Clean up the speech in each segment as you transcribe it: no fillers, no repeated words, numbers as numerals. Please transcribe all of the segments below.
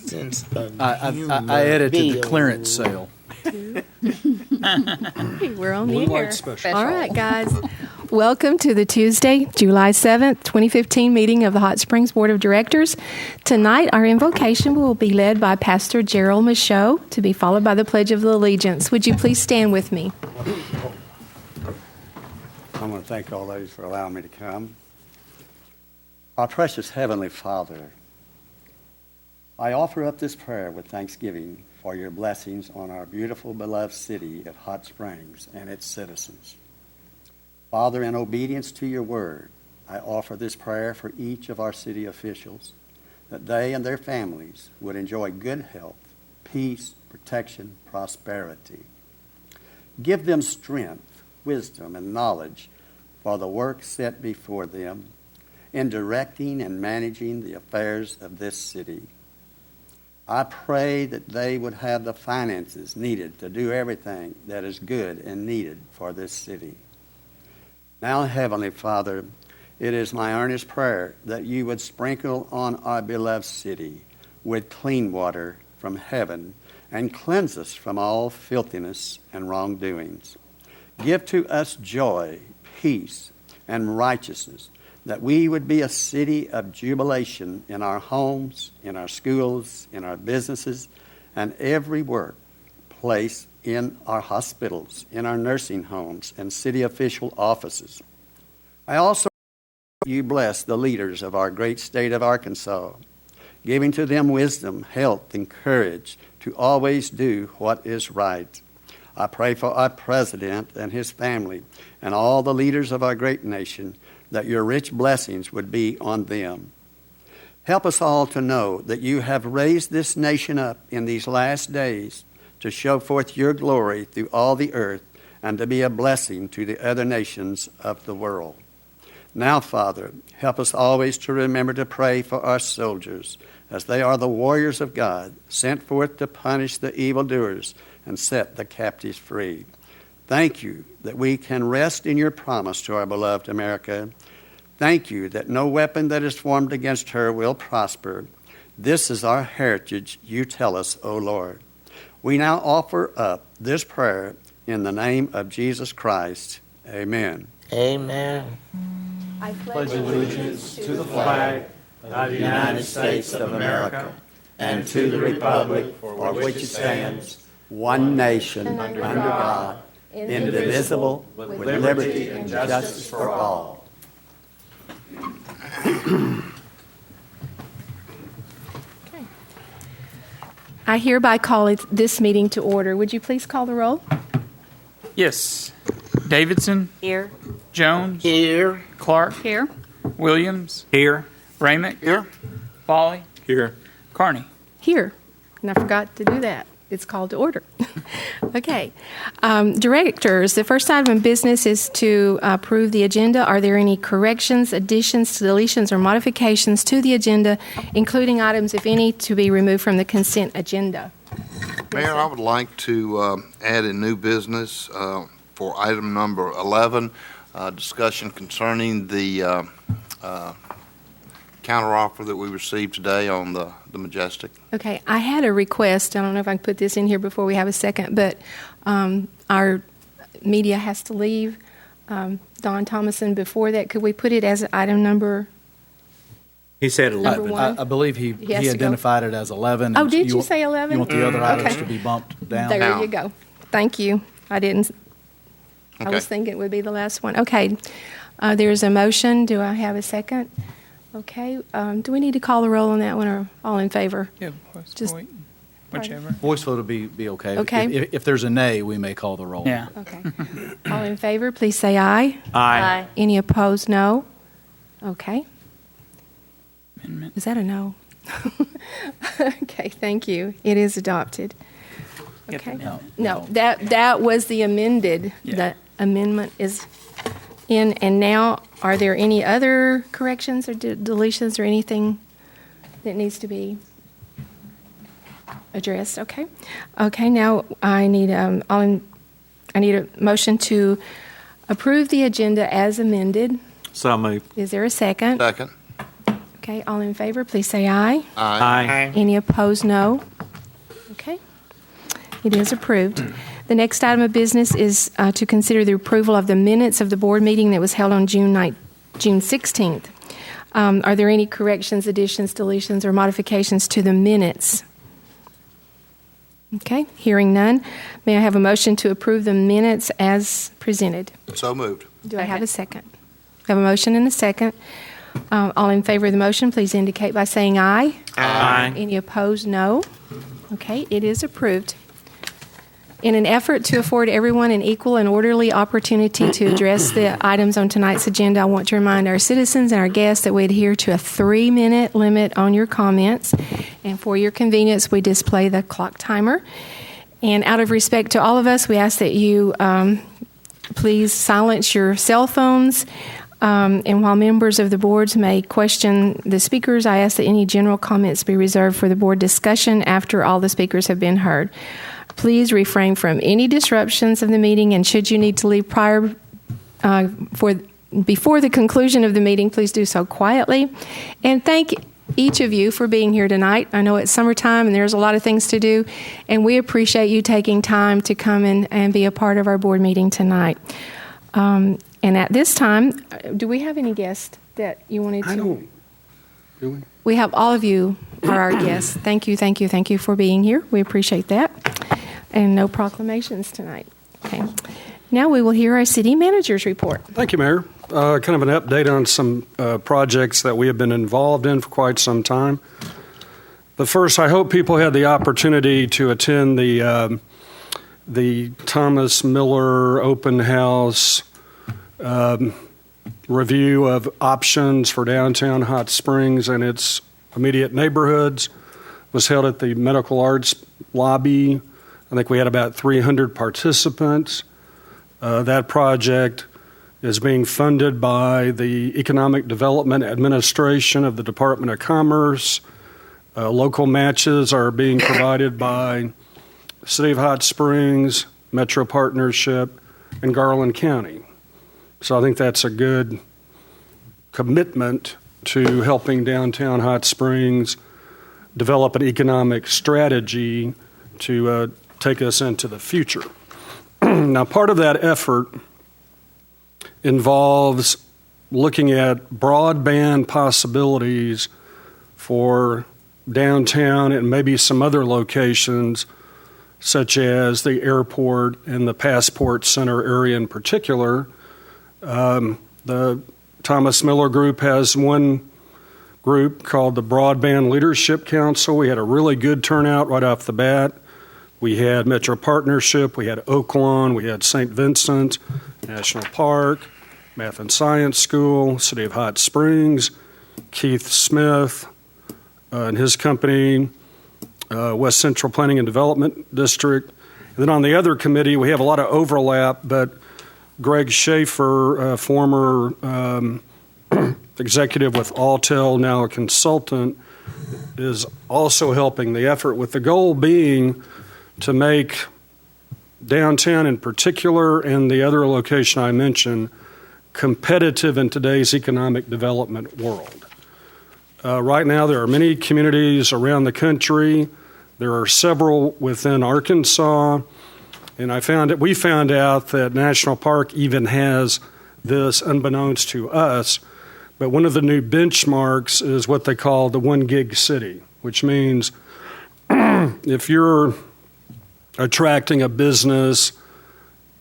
Since I edited the clearance sale. Hey, we're on the Moonlight air. special. All right, guys. Welcome to the Tuesday, July 7th, 2015 meeting of the Hot Springs Board of Directors. Tonight, our invocation will be led by Pastor Gerald Michaud, to be followed by the Pledge of Allegiance. Would you please stand with me? I want to thank all those for allowing me to come. Our precious Heavenly Father, I offer up this prayer with thanksgiving for your blessings on our beautiful, beloved city of Hot Springs and its citizens. Father, in obedience to your word, I offer this prayer for each of our city officials, that they and their families would enjoy good health, peace, protection, prosperity. Give them strength, wisdom, and knowledge for the work set before them in directing and managing the affairs of this city. I pray that they would have the finances needed to do everything that is good and needed for this city. Now, Heavenly Father, it is my earnest prayer that you would sprinkle on our beloved city with clean water from heaven and cleanse us from all filthiness and wrongdoings. Give to us joy, peace, and righteousness, that we would be a city of jubilation in our homes, in our schools, in our businesses, and every workplace, in our hospitals, in our nursing homes, and city official offices. I also pray you bless the leaders of our great state of Arkansas, giving to them wisdom, health, and courage to always do what is right. I pray for our president and his family and all the leaders of our great nation, that your rich blessings would be on them. Help us all to know that you have raised this nation up in these last days to show forth your glory through all the earth and to be a blessing to the other nations of the world. Now, Father, help us always to remember to pray for our soldiers, as they are the warriors of God, sent forth to punish the evildoers and set the captives free. Thank you that we can rest in your promise to our beloved America. Thank you that no weapon that is formed against her will prosper. This is our heritage, you tell us, O Lord. We now offer up this prayer in the name of Jesus Christ. Amen. Amen. I Pledge allegiance to the flag of the United States of America and to the republic for which it stands, one nation, under God, indivisible, with liberty and justice for all. Okay. I hereby call this meeting to order. Would you please call the roll? Yes. Davidson. Here. Jones. Here. Clark. Here. Williams. Here. Ramick. Here. Foley. Here. Carney. Here. And I forgot to do that. It's called to order. Okay. Directors, the first item of business is to approve the agenda. Are there any corrections, additions, deletions, or modifications to the agenda, including items, if any, to be removed from the consent agenda? Mayor, I would like to add a new business for item number 11, discussion concerning the counteroffer that we received today on the Majestic. Okay, I had a request. I don't know if I can put this in here before we have a second, but our media has to leave. Don Thomason, before that, could we put it as item number? He said Number 11. one. I believe he has to identified it as 11. Oh, did you say 11? You want the other items Okay. to be bumped down? There you go. Thank you. I didn't. I Okay. was thinking it would be the last one. Okay. There's a motion. Do I have a second? Okay. Do we need to call the roll on that one, or all in favor? Yeah. Just- Wait. Whichever. Voice vote will be okay. Okay. If there's a nay, we may call the roll. Yeah. Okay. All in favor, please say aye. Aye. Any opposed, no. Okay. Amendment. Is that a no? Okay, thank you. It is adopted. Get the Okay. amendment. No, that was the amended. Yeah. The amendment is in, and now, are there any other corrections or deletions or anything that needs to be addressed? Okay. Okay, now I need a motion to approve the agenda as amended. So moved. Is there a second? Second. Okay, Okay, all in favor, please say aye. Aye. Any opposed, no. Okay, it is approved. The next item of business is to consider the approval of the minutes of the board meeting that was held on June 16th. Are there any corrections, additions, deletions, or modifications to the minutes? Okay, hearing none. May I have a motion to approve the minutes as presented? So moved. Do I have a second? I have a motion and a second. All in favor of the motion, please indicate by saying aye. Aye. Any opposed, no. Okay, it is approved. In an effort to afford everyone an equal and orderly opportunity to address the items on tonight's agenda, I want to remind our citizens and our guests that we adhere to a 3-minute limit on your comments. And for your convenience, we display the clock timer. And out of respect to all of us, we ask that you please silence your cell phones. And while members of the boards may question the speakers, I ask that any general comments be reserved for the board discussion after all the speakers have been heard. Please refrain from any disruptions of the meeting, and should you need to leave before the conclusion of the meeting, please do so quietly. And thank each of you for being here tonight. I know it's summertime and there's a lot of things to do, and we appreciate you taking time to come and be a part of our board meeting tonight. And at this time, do we have any guests that you wanted to? I don't. Do we? We have all of you are our guests. Thank you for being here. We appreciate that. And no proclamations tonight. Okay. Now we will hear our city manager's report. Thank you, Mayor. Kind of an update on some projects that we have been involved in for quite some time. The first, I hope people had the opportunity to attend the Thomas Miller open house review of options for downtown Hot Springs and its immediate neighborhoods. It was held at the Medical Arts Lobby. I think we had about 300 participants. That project is being funded by the Economic Development Administration of the Department of Commerce. Local matches are being provided by City of Hot Springs, Metro Partnership, and Garland County. So I think that's a good commitment to helping downtown Hot Springs develop an economic strategy to take us into the future. Now, part of that effort involves looking at broadband possibilities for downtown and maybe some other locations, such as the airport and the Passport Center area in particular. The Thomas Miller Group has one group called the Broadband Leadership Council. We had a really good turnout right off the bat. We had Metro Partnership, we had Oaklawn, we had St. Vincent National Park, Math and Science School, City of Hot Springs, Keith Smith and his company, West Central Planning and Development District. And then on the other committee, we have a lot of overlap, but Greg Schaefer, former executive with Alltel, now a consultant, is also helping the effort, with the goal being to make downtown in particular and the other location I mentioned competitive in today's economic development world. Right now, there are many communities around the country. There are several within Arkansas. And we found out that National Park even has this unbeknownst to us. But one of the new benchmarks is what they call the 1 gig city, which means if you're attracting a business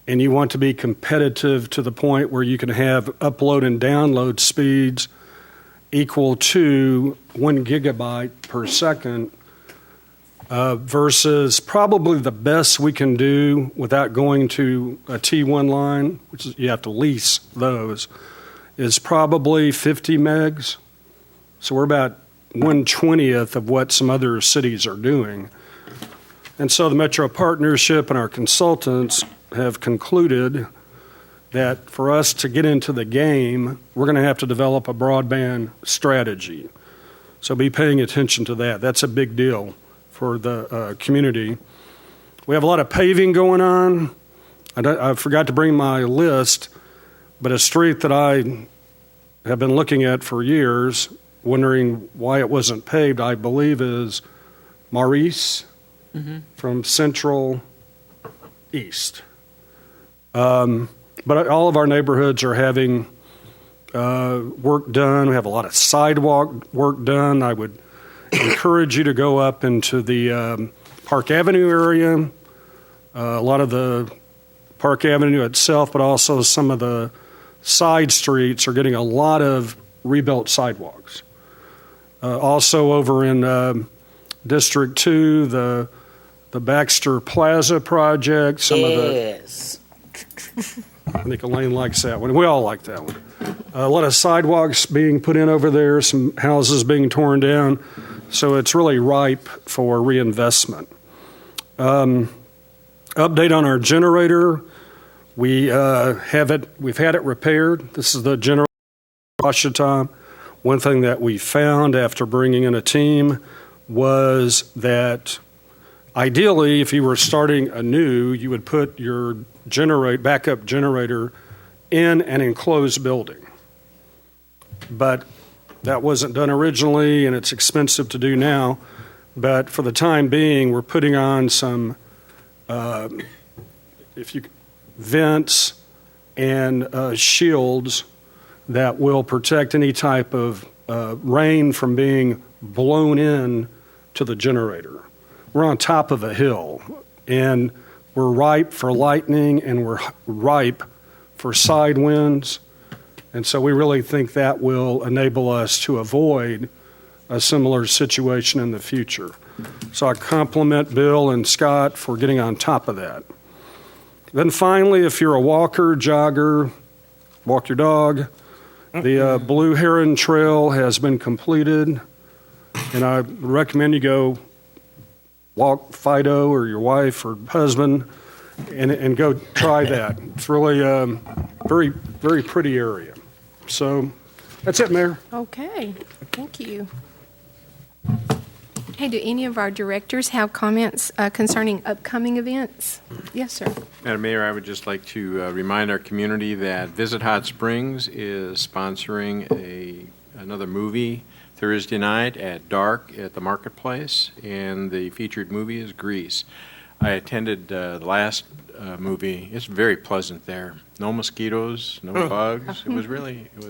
and you want to be competitive to the point where you can have upload and download speeds equal to 1 gigabyte per second, versus probably the best we can do without going to a T1 line, which is, you have to lease those, is probably 50 megs. So we're about 1/20th of what some other cities are doing. And so the Metro Partnership and our consultants have concluded that for us to get into the game, we're going to have to develop a broadband strategy. So be paying attention to that. That's a big deal for the community. We have a lot of paving going on. I forgot to bring my list, but a street that I have been looking at for years wondering why it wasn't paved, I believe is Maurice from Central East. But all of our neighborhoods are having work done. We have a lot of sidewalk work done. I would encourage you to go up into the Park Avenue area, a lot of the Park Avenue itself, but also some of the side streets are getting a lot of rebuilt sidewalks. Also over in District 2, the Baxter Plaza project, some of the... Yes. I think Elaine likes that one. We all like that one. A lot of sidewalks being put in over there, some houses being torn down, so it's really ripe for reinvestment. Update on our generator. We've had it repaired. This is the generator in Ouachita. One thing that we found after bringing in a team was that ideally, if you were starting anew, you would put your backup generator in an enclosed building. But that wasn't done originally, and it's expensive to do now. But for the time being, we're putting on some vents and shields that will protect any type of rain from being blown in to the generator. We're on top of a hill, and we're ripe for lightning, and we're ripe for side winds. And so we really think that will enable us to avoid a similar situation in the future. So I compliment Bill and Scott for getting on top of that. Then finally, if you're a walker, jogger, walk your dog, the Blue Heron Trail has been completed, and I recommend you go walk Fido or your wife or husband and go try that. It's really a very, very pretty area. So that's it, Mayor. Okay, thank you. Hey, do any of our directors have comments concerning upcoming events? Yes, sir. Madam Mayor, I would just like to remind our community that Visit Hot Springs is sponsoring another movie Thursday night at dark at the Marketplace, and the featured movie is Grease. I attended the last movie. It's very pleasant there. No mosquitoes, no bugs. It was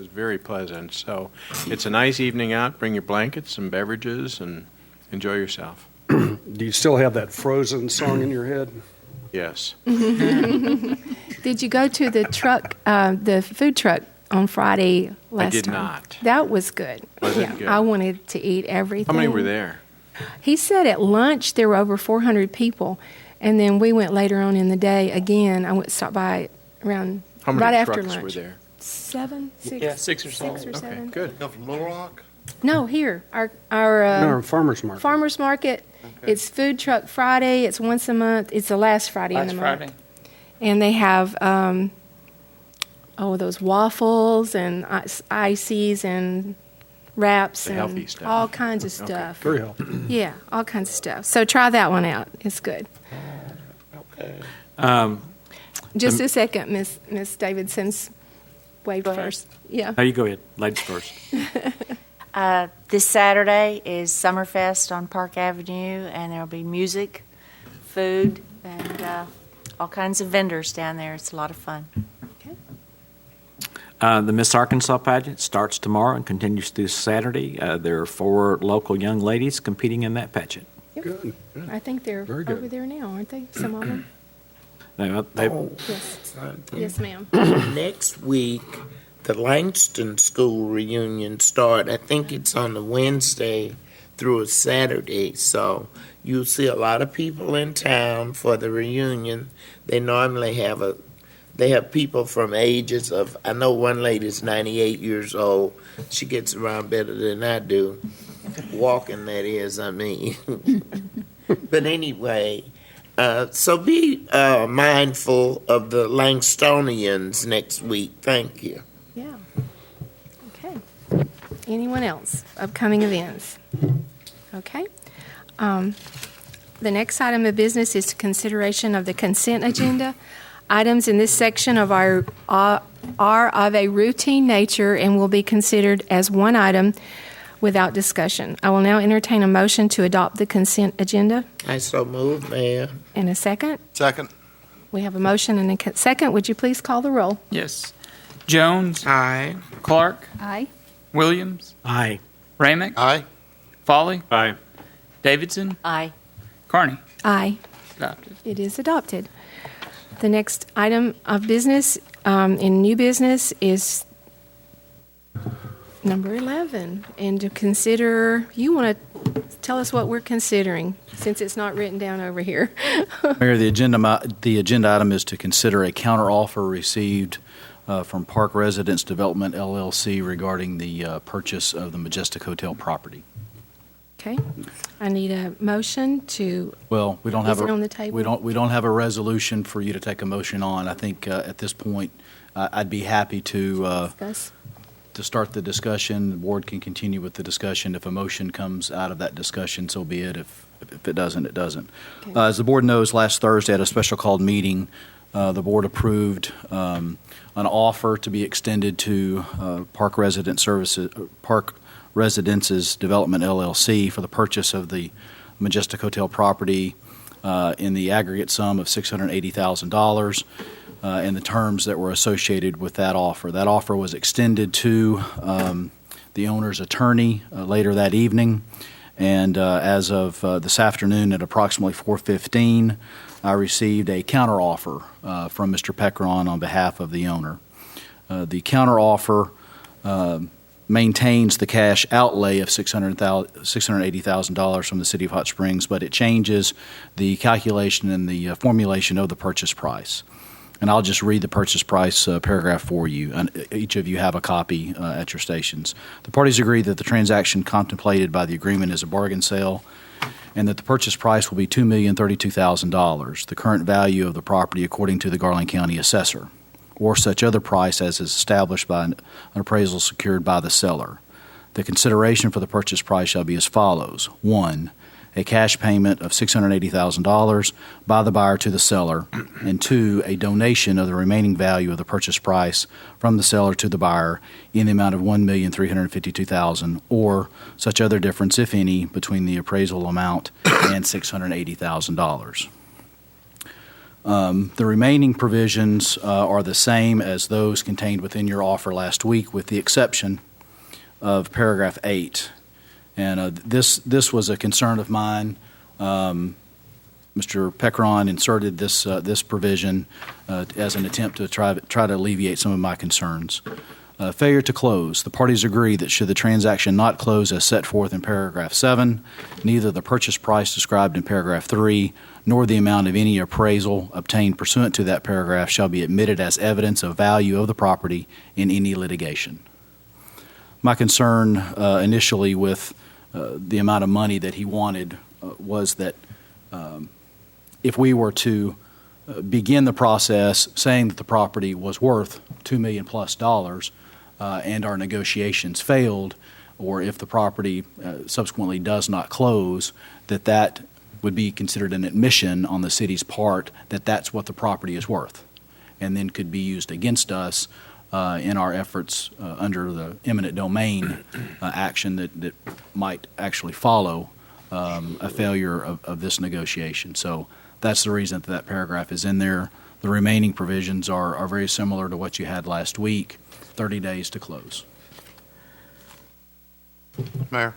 very pleasant. So it's a nice evening out. Bring your blankets, some beverages, and enjoy yourself. Do you still have that Frozen song in your head? Yes. Did you go to the food truck on Friday last time? I did not. That was good. Was it good? I wanted to eat everything. How many were there? He said at lunch there were over 400 people, and then we went later on in the day again. I stopped by around How many right after trucks lunch. were there? Seven, six, Yeah, six or so. six or Okay, seven. good. Come from Little Rock? No, here our No, Farmers Market. farmers market. Okay. It's Food Truck Friday. It's once a month. It's the last Friday in Last the Friday. month, and they have those waffles and ices and wraps The and healthy stuff. all kinds of stuff. Very healthy. Yeah, all kinds of stuff. So try that one out. It's good. Just a second, Miss Davidson's waved Go ahead. first. Yeah. No, you go ahead. Ladies first. This Saturday is Summerfest on Park Avenue, and there'll be music, food, and all kinds of vendors down there. It's a lot of fun. The Miss Arkansas pageant starts tomorrow and continues through Saturday. There are 4 local young ladies competing in that pageant. Good. I think they're Very good. over there now, aren't they? Some of them? They, Yes. Yes, ma'am. Next week, the Langston School reunion start. I think it's on the Wednesday through a Saturday. So you'll see a lot of people in town for the reunion. They normally have people from ages of, I know one lady's 98 years old. She gets around better than I do. Walking, that is, I mean. But anyway, so be mindful of the Langstonians next week. Thank you. Yeah. Okay. Anyone else? Upcoming events? Okay. The next item of business is consideration of the consent agenda. Items in this section are of a routine nature and will be considered as one item without discussion. I will now entertain a motion to adopt the consent agenda. I so move, Mayor. And a second? Second. We have a motion and a second. Would you please call the roll? Yes. Jones. Aye. Clark. Aye. Williams. Aye. Ramick. Aye. Folly. Aye. Davidson. Aye. Carney. Aye. Adopted. It is adopted. The next item of business in new business is number 11. And to consider, you want to tell us what we're considering since it's not written down over here. Mayor, the agenda item is to consider a counteroffer received from Park Residence Development LLC regarding the purchase of the Majestic Hotel property. Okay. I need a motion to, Well, we don't have Is it on the table? we don't have a resolution for you to take a motion on. I think at this point, I'd be happy to discuss. start the discussion. The board can continue with the discussion. If a motion comes out of that discussion, so be it. If it doesn't, it doesn't. Okay. As the board knows, last Thursday at a special called meeting, the board approved an offer to be extended to Park Residences Development LLC for the purchase of the Majestic Hotel property in the aggregate sum of $680,000 and the terms that were associated with that offer. That offer was extended to the owner's attorney later that evening, and as of this afternoon at approximately 4:15, I received a counteroffer from Mr. Pecron on behalf of the owner. The counteroffer maintains the cash outlay of $680,000 from the City of Hot Springs, but it changes the calculation and the formulation of the purchase price. And I'll just read the purchase price paragraph for you. And each of you have a copy at your stations. The parties agree that the transaction contemplated by the agreement is a bargain sale and that the purchase price will be $2,032,000, the current value of the property according to the Garland County assessor, or such other price as is established by an appraisal secured by the seller. The consideration for the purchase price shall be as follows. 1, a cash payment of $680,000 by the buyer to the seller, and 2, a donation of the remaining value of the purchase price from the seller to the buyer in the amount of $1,352,000, or such other difference, if any, between the appraisal amount and $680,000. The remaining provisions are the same as those contained within your offer last week, with the exception of paragraph 8. And this was a concern of mine. Mr. Pecron inserted this provision as an attempt to try to alleviate some of my concerns. Failure to close. The parties agree that should the transaction not close as set forth in paragraph 7, neither the purchase price described in paragraph 3 nor the amount of any appraisal obtained pursuant to that paragraph shall be admitted as evidence of value of the property in any litigation. My concern initially with the amount of money that he wanted was that if we were to begin the process saying that the property was worth $2 million plus and our negotiations failed, or if the property subsequently does not close, that would be considered an admission on the city's part that that's what the property is worth, and then could be used against us in our efforts under the eminent domain action that might actually follow a failure of this negotiation. So that's the reason that paragraph is in there. The remaining provisions are very similar to what you had last week, 30 days to close. Mayor,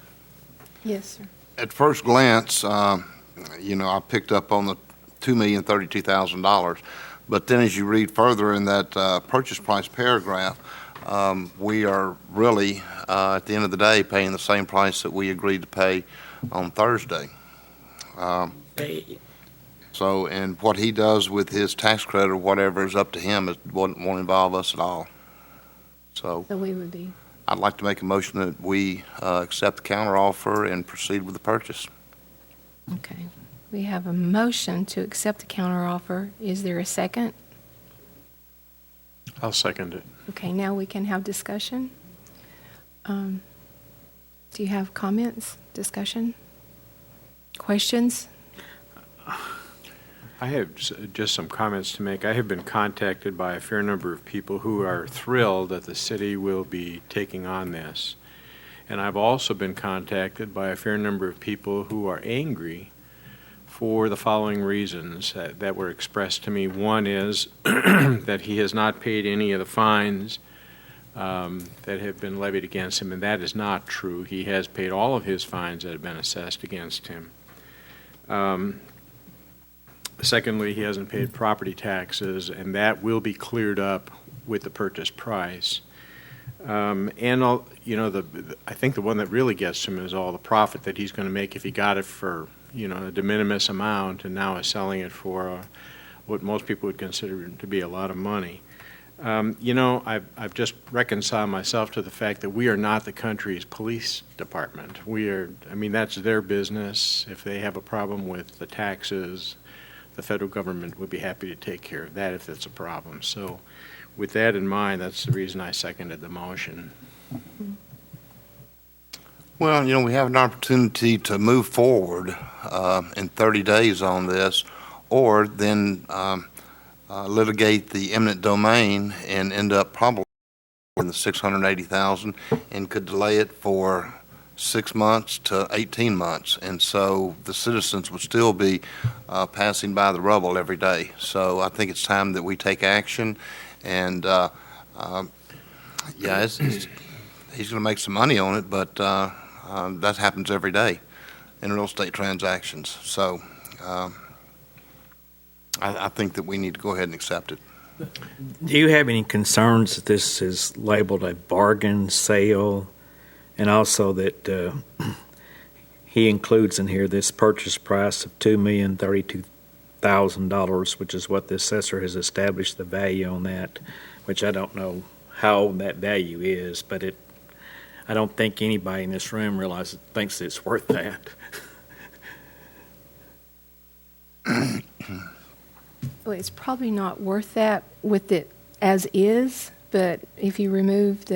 Yes, sir. at first glance, I picked up on the $2,032,000. But then as you read further in that purchase price paragraph, we are really, at the end of the day, paying the same price that we agreed to pay on Thursday. So, and what he does with his tax credit or whatever is up to him. It won't involve us at all. So So we would be, I'd like to make a motion that we accept the counteroffer and proceed with the purchase. okay. We have a motion to accept the counteroffer. Is there a second? I'll second it. Okay, now we can have discussion. Do you have comments, discussion, questions? I have just some comments to make. I have been contacted by a fair number of people who are thrilled that the city will be taking on this. And I've also been contacted by a fair number of people who are angry for the following reasons that were expressed to me. One is that he has not paid any of the fines that have been levied against him, and that is not true. He has paid all of his fines that have been assessed against him. Secondly, he hasn't paid property taxes, and that will be cleared up with the purchase price. I think the one that really gets him is all the profit that he's going to make if he got it for, a de minimis amount and now is selling it for what most people would consider to be a lot of money. I've just reconciled myself to the fact that we are not the country's police department. That's their business. If they have a problem with the taxes, the federal government would be happy to take care of that if it's a problem. So with that in mind, that's the reason I seconded the motion. Well, we have an opportunity to move forward in 30 days on this, or then litigate the eminent domain and end up probably in the $680,000 and could delay it for 6 months to 18 months. And so the citizens would still be passing by the rubble every day. So I think it's time that we take action. And he's going to make some money on it, but that happens every day in real estate transactions. So I think that we need to go ahead and accept it. Do you have any concerns that this is labeled a bargain sale, and also that he includes in here this purchase price of $2,032,000, which is what the assessor has established the value on that, which I don't know how that value is, but I don't think anybody in this room thinks it's worth that. Well, it's probably not worth that with it as is, but if you remove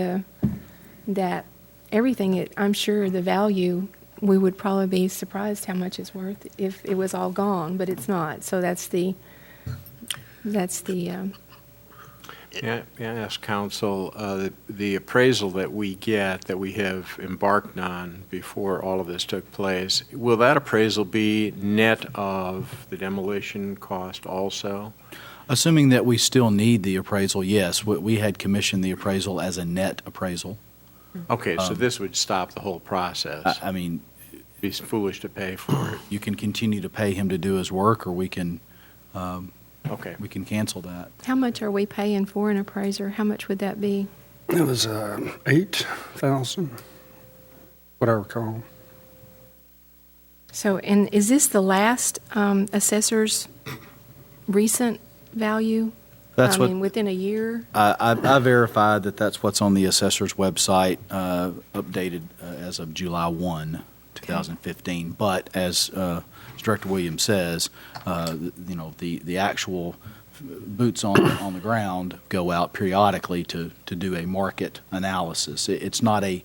everything, I'm sure the value, we would probably be surprised how much it's worth if it was all gone, but it's not. So that's the. Yeah, I ask counsel, the appraisal that we have embarked on before all of this took place, will that appraisal be net of the demolition cost also? Assuming that we still need the appraisal, yes. We had commissioned the appraisal as a net appraisal. Okay, so this would stop the whole process. It'd be foolish to pay for it. You can continue to pay him to do his work, or we can we can cancel that. How much are we paying for an appraiser? How much would that be? It was $8,000, what I recall. So, and is this the last assessor's recent value? That's within a year? I verified that that's what's on the assessor's website, updated as of July 1, 2015. But as Director Williams says, the actual boots on the ground go out periodically to do a market analysis. It's not a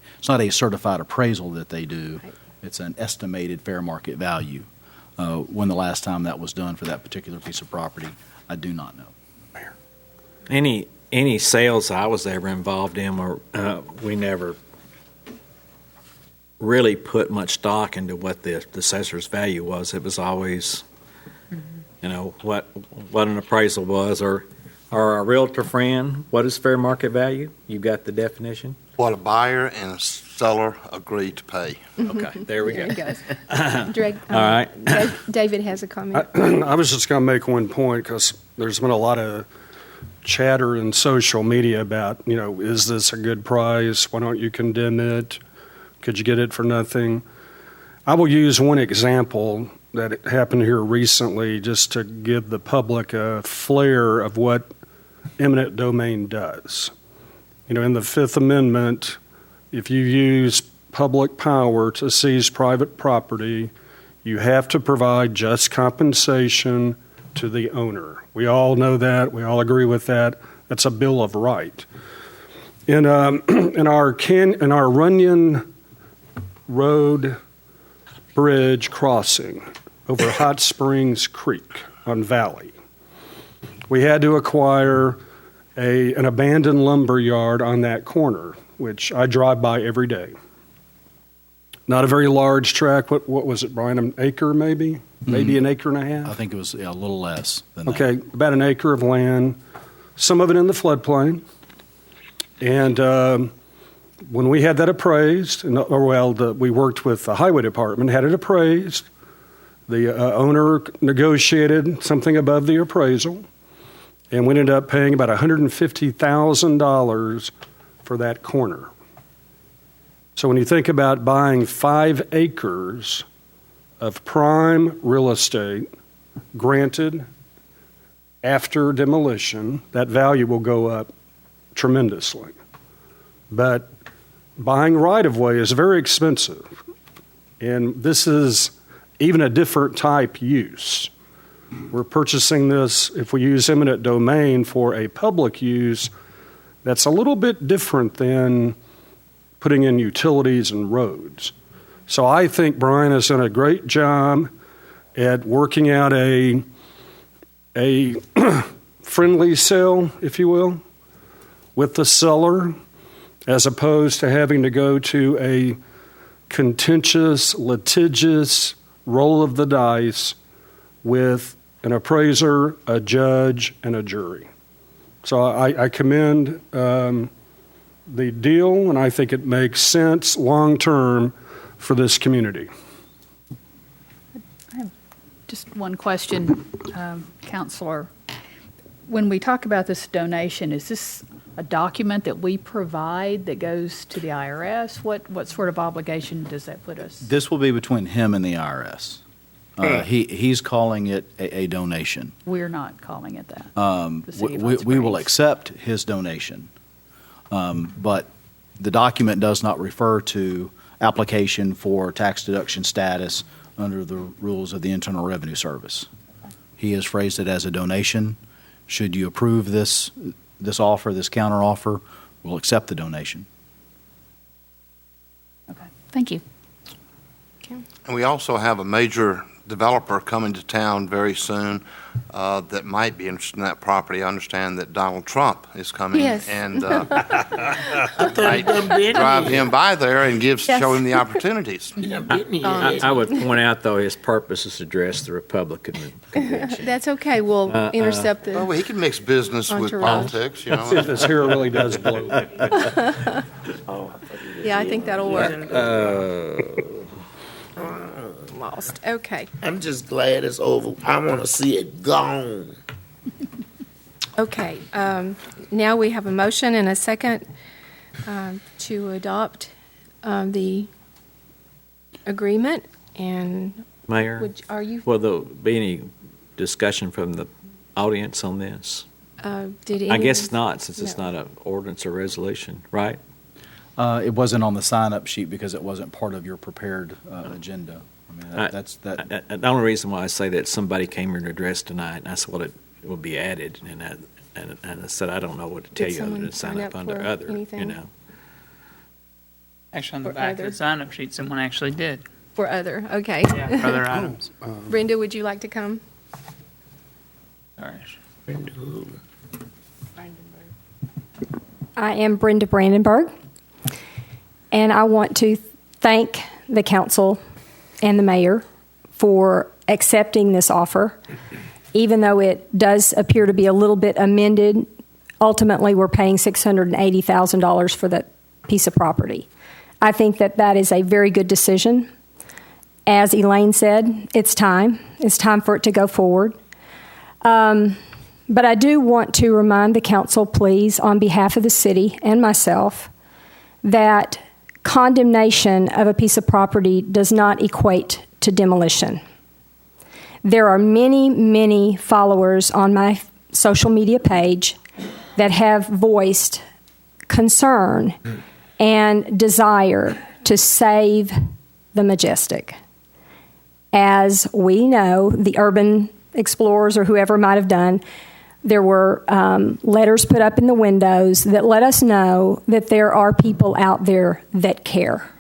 certified appraisal that they do. Right. It's an estimated fair market value. When the last time that was done for that particular piece of property, I do not know. Any sales I was ever involved in, we never really put much stock into what the assessor's value was. It was always, what an appraisal was, or a realtor friend, what is fair market value? You got the definition? What a buyer and a seller agree to pay. Okay, there we go. There you go. All right. David has a comment. I was just going to make one point because there's been a lot of chatter in social media about, is this a good price? Why don't you condemn it? Could you get it for nothing? I will use one example that happened here recently just to give the public a flair of what eminent domain does. In the Fifth Amendment, if you use public power to seize private property, you have to provide just compensation to the owner. We all know that. We all agree with that. That's a Bill of Right. In our Runyon Road Bridge crossing over Hot Springs Creek on Valley, we had to acquire an abandoned lumber yard on that corner, which I drive by every day. Not a very large tract. What was it, Brian? An acre, maybe? Maybe an acre and a half? I think it was a little less than that. Okay, about an acre of land, some of it in the floodplain. And when we had that appraised, we worked with the highway department, had it appraised. The owner negotiated something above the appraisal, and we ended up paying about $150,000 for that corner. So when you think about buying 5 acres of prime real estate, granted, after demolition, that value will go up tremendously. But buying right-of-way is very expensive, and this is even a different type use. We're purchasing this, if we use eminent domain for a public use, that's a little bit different than putting in utilities and roads. So I think Brian has done a great job at working out a friendly sale, if you will, with the seller, as opposed to having to go to a contentious, litigious roll of the dice with an appraiser, a judge, and a jury. So I commend the deal, and I think it makes sense long-term for this community. I have just one question, Counselor. When we talk about this donation, is this a document that we provide that goes to the IRS? What sort of obligation does that put us? This will be between him and the IRS. He's calling it a donation. We're not calling it that. The City of Hot We will Springs. accept his donation, but the document does not refer to application for tax deduction status under the rules of the Internal Revenue Service. He has phrased it as a donation. Should you approve this offer, this counter offer, we'll accept the donation. Okay, thank you. And we also have a major developer coming to town very soon that might be interested in that property. I understand that Donald Trump is coming. Yes. And might drive him by there and show him the opportunities. I would point out, though, his purpose is to address the Republican convention. That's okay. We'll intercept the. Well, he can mix business with Entourage. politics, you See if know. this hair really does blow. Yeah, I think that'll work. Lost. Okay. I'm just glad it's over. I want to see it gone. Okay. Now we have a motion and a second to adopt the agreement. And Mayor, are you? will there be any discussion from the audience on this? Did I guess anyone- not, since it's No. not an ordinance or resolution, right? It wasn't on the sign-up sheet because it wasn't part of your prepared agenda. I mean, that's that. The only reason why I say that, somebody came here to address tonight, and I said, well, it will be added, and I said, I don't know what to tell Did you other someone than sign sign up up under for other, anything? Actually, on the Or back of other. the sign-up sheet, someone actually did. For other. Okay. Yeah, for other items. Brenda, would you like to come? Sorry. I am Brenda Brandenburg, and I want to thank the council and the mayor for accepting this offer. Even though it does appear to be a little bit amended, ultimately we're paying $680,000 for that piece of property. I think that that is a very good decision. As Elaine said, it's time. It's time for it to go forward. But I do want to remind the council, please, on behalf of the city and myself, that condemnation of a piece of property does not equate to demolition. There are many, many followers on my social media page that have voiced concern and desire to save the Majestic. As we know, the urban explorers or whoever might have done, there were letters put up in the windows that let us know that there are people out there that care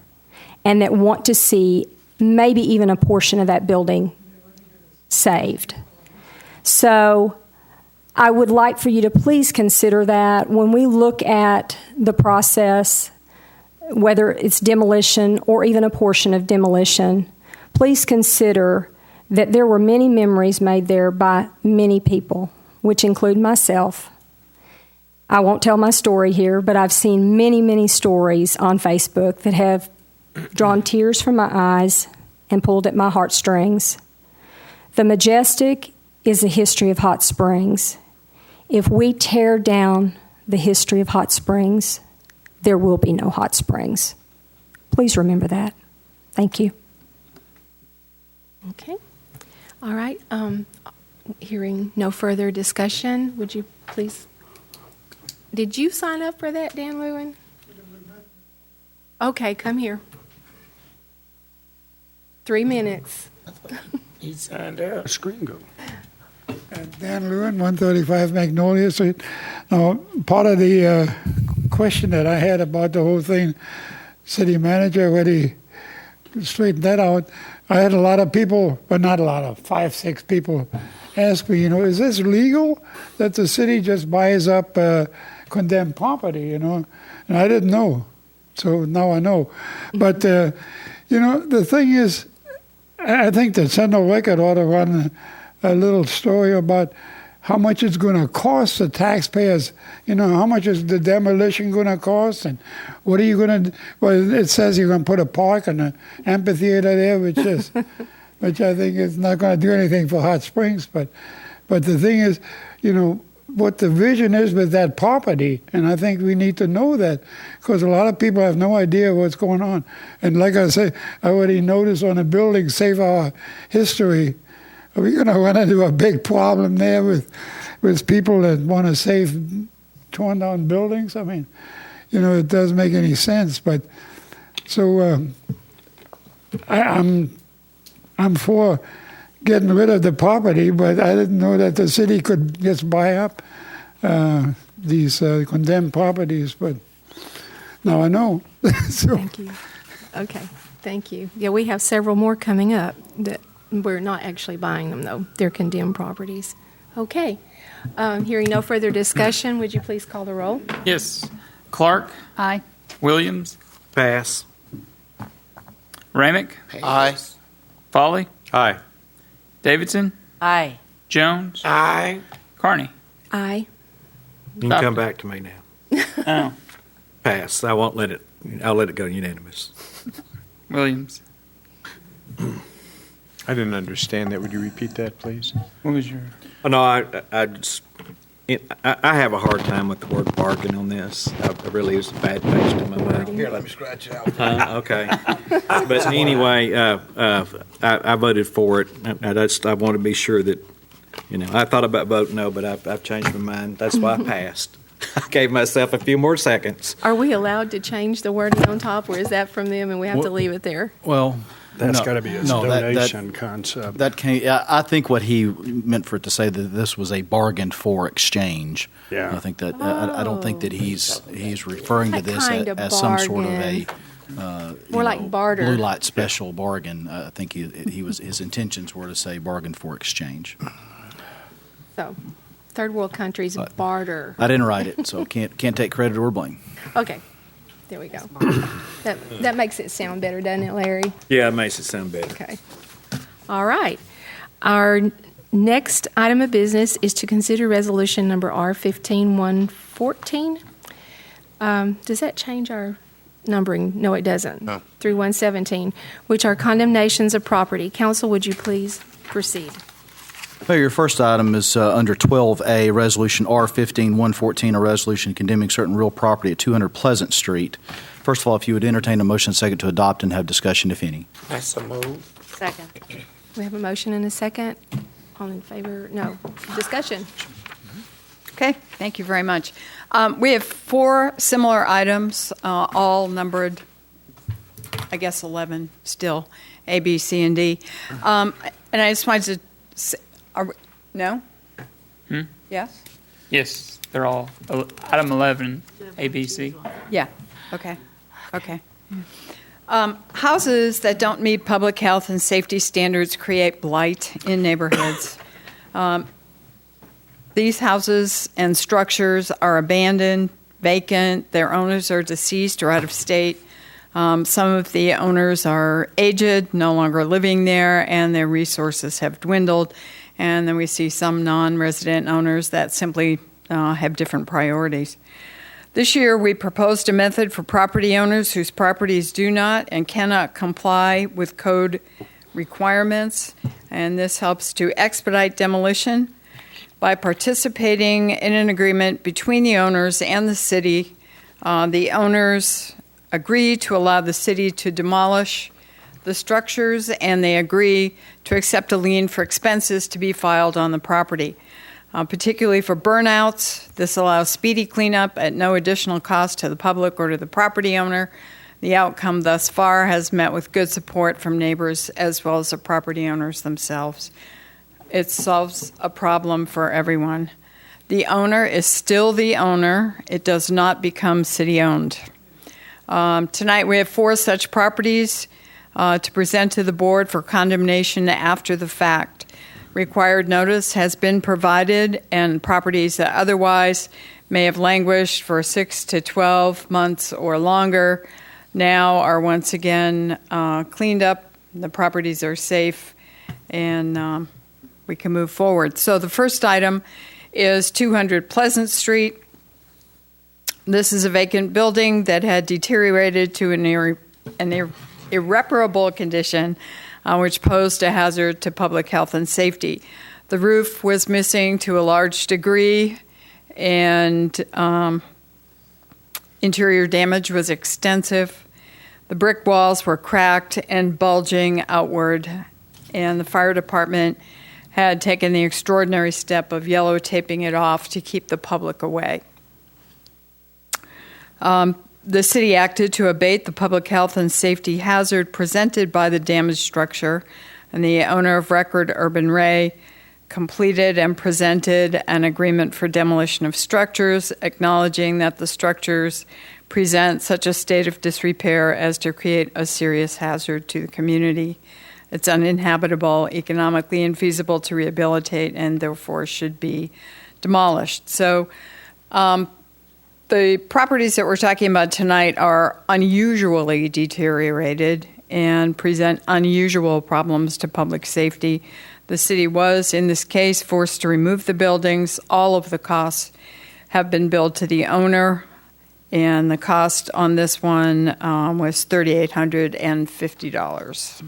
and that want to see maybe even a portion of that building saved. So I would like for you to please consider that when we look at the process whether it's demolition or even a portion of demolition, please consider that there were many memories made there by many people, which include myself. I won't tell my story here, but I've seen many, many stories on Facebook that have drawn tears from my eyes and pulled at my heartstrings. The Majestic is a history of hot springs. If we tear down the history of hot springs, there will be no hot springs. Please remember that. Thank you. Okay. All right. Hearing no further discussion, would you please? Did you sign up for that, Dan Lewin? Okay, come here. 3 minutes. He signed up. Screen go. Dan Lewin, 135 Magnolia Street. Now, part of the question that I had about the whole thing, city manager, when he straightened that out, I had a lot of people, but not a lot of, 5, 6 people ask me, is this legal that the city just buys up condemned property, And I didn't know. So now I know. But, the thing is, I think the Sentinel Record ought to run a little story about how much it's going to cost the taxpayers. How much is the demolition going to cost, and what are you going to? Well, it says you're going to put a park and an amphitheater there, which I think is not going to do anything for hot springs. But the thing is, what the vision is with that property, and I think we need to know that, because a lot of people have no idea what's going on. And like I say, I already noticed on the building, Save Our History, are we going to run into a big problem there with people that want to save torn down buildings? I mean, it doesn't make any sense. But so I'm for getting rid of the property, but I didn't know that the city could just buy up these condemned properties. But now I know. So, Thank you. Okay, thank you. Yeah, we have several more coming up that we're not actually buying them, though. They're condemned properties. Okay. Hearing no further discussion, would you please call the roll? Yes. Clark, Aye. Williams, Pass. Ramick, Aye. Foley, Aye. Davidson, Aye. Jones, Aye. Carney. Aye. You can come back to me now. Oh, Pass. I'll let it go unanimous. Williams. I didn't understand that. Would you repeat that, please? What was your? Oh, no, I have a hard time with the word bargain on this. I really is a bad taste in my mouth. Here, let me scratch it out. Okay. But anyway, I voted for it. I want to be sure that, I thought about voting no, but I've changed my mind. That's why I passed. I gave myself a few more seconds. Are we allowed to change the wording on top, or is that from them and we have to leave it there? Well, That's no, got to be a no, donation concept. That can't. I think what he meant for it to say that this was a bargain for exchange. Yeah. I think that I don't think that he's referring to That this kind of as some sort of a More like barter. blue light special bargain. I think his intentions were to say bargain for exchange. So, third world countries barter. I didn't write it, so can't take credit or blame. Okay, there we go. That makes it sound better, doesn't it, Larry? Yeah, it makes it sound better. Okay. All right. Our next item of business is to consider resolution number R15-114. Does that change our numbering? No, it doesn't. No. Through 117, which are condemnations of property. Council, would you please proceed? Mayor, your first item is under 12A, Resolution R15-114, a resolution condemning certain real property at 200 Pleasant Street. First of all, if you would entertain a motion second to adopt and have discussion, if any. That's a move. Second. We have a motion and a second. All in favor? No. Discussion. Okay, thank you very much. We have 4 similar items, all numbered, I guess 11 still, A, B, C, and D. And I just wanted to say, no? Yes? Yes, they're all item 11, ABC. Yeah, okay. Houses that don't meet public health and safety standards create blight in neighborhoods. These houses and structures are abandoned, vacant, their owners are deceased or out of state. Some of the owners are aged, no longer living there, and their resources have dwindled. And then we see some non-resident owners that simply have different priorities. This year, we proposed a method for property owners whose properties do not and cannot comply with code requirements, and this helps to expedite demolition by participating in an agreement between the owners and the city. The owners agree to allow the city to demolish the structures, and they agree to accept a lien for expenses to be filed on the property. Particularly for burnouts, this allows speedy cleanup at no additional cost to the public or to the property owner. The outcome thus far has met with good support from neighbors as well as the property owners themselves. It solves a problem for everyone. The owner is still the owner. It does not become city-owned. Tonight we have 4 such properties to present to the board for condemnation after the fact. Required notice has been provided, and properties that otherwise may have languished for 6 to 12 months or longer now are once again cleaned up. The properties are safe, and we can move forward. So the first item is 200 Pleasant Street. This is a vacant building that had deteriorated to an irreparable condition, which posed a hazard to public health and safety. The roof was missing to a large degree, and interior damage was extensive. The brick walls were cracked and bulging outward, and the fire department had taken the extraordinary step of yellow taping it off to keep the public away. The city acted to abate the public health and safety hazard presented by the damaged structure, and the owner of record, Urban Ray, completed and presented an agreement for demolition of structures, acknowledging that the structures present such a state of disrepair as to create a serious hazard to the community. It's uninhabitable, economically infeasible to rehabilitate, and therefore should be demolished. So the properties that we're talking about tonight are unusually deteriorated and present unusual problems to public safety. The city was, in this case, forced to remove the buildings. All of the costs have been billed to the owner, and the cost on this one was $3,850.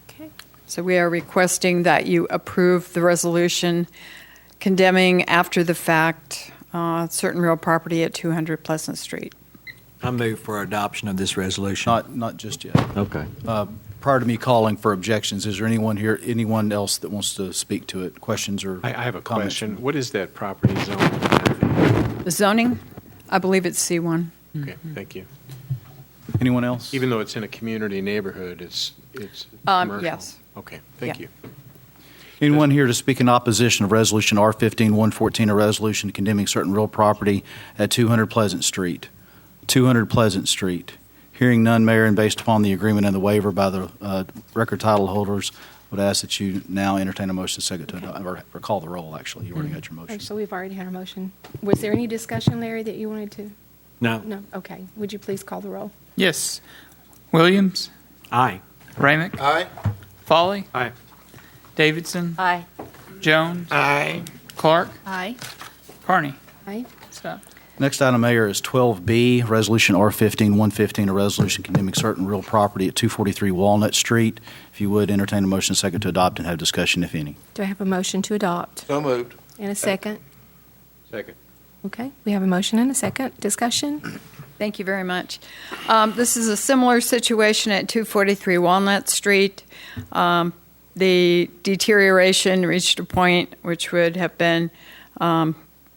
Okay. So we are requesting that you approve the resolution condemning after the fact certain real property at 200 Pleasant Street. I move for adoption of this resolution. Not just yet. Okay. Prior to me calling for objections, is there anyone here, anyone else that wants to speak to it? Questions or I have a comments? question. What is that property zone? The zoning, I believe it's C1. Okay, thank you. Anyone else? Even though it's in a community neighborhood, it's commercial? Yes. Okay, thank you. Anyone here to speak in opposition of Resolution R-15-114, a resolution condemning certain real property at 200 Pleasant Street? 200 Pleasant Street. Hearing none, Mayor, and based upon the agreement and the waiver by the record title holders, would ask that you now entertain a motion second to adopt, or call the roll, actually. You already had your motion. Actually, we've already had a motion. Was there any discussion, Larry, that you wanted to? No. No? Okay. Would you please call the roll? Yes. Williams, Aye. Ramick, Aye. Foley, Aye. Davidson, Aye. Jones, Aye. Clark, Aye. Carney. Aye. So, Next item, Mayor, is 12B, Resolution R-15-115, a resolution condemning certain real property at 243 Walnut Street. If you would, entertain a motion second to adopt and have discussion, if any. Do I have a motion to adopt? So moved. And a second? Second. Okay. We have a motion and a second. Discussion? Thank you very much. This is a similar situation at 243 Walnut Street. The deterioration reached a point which would have been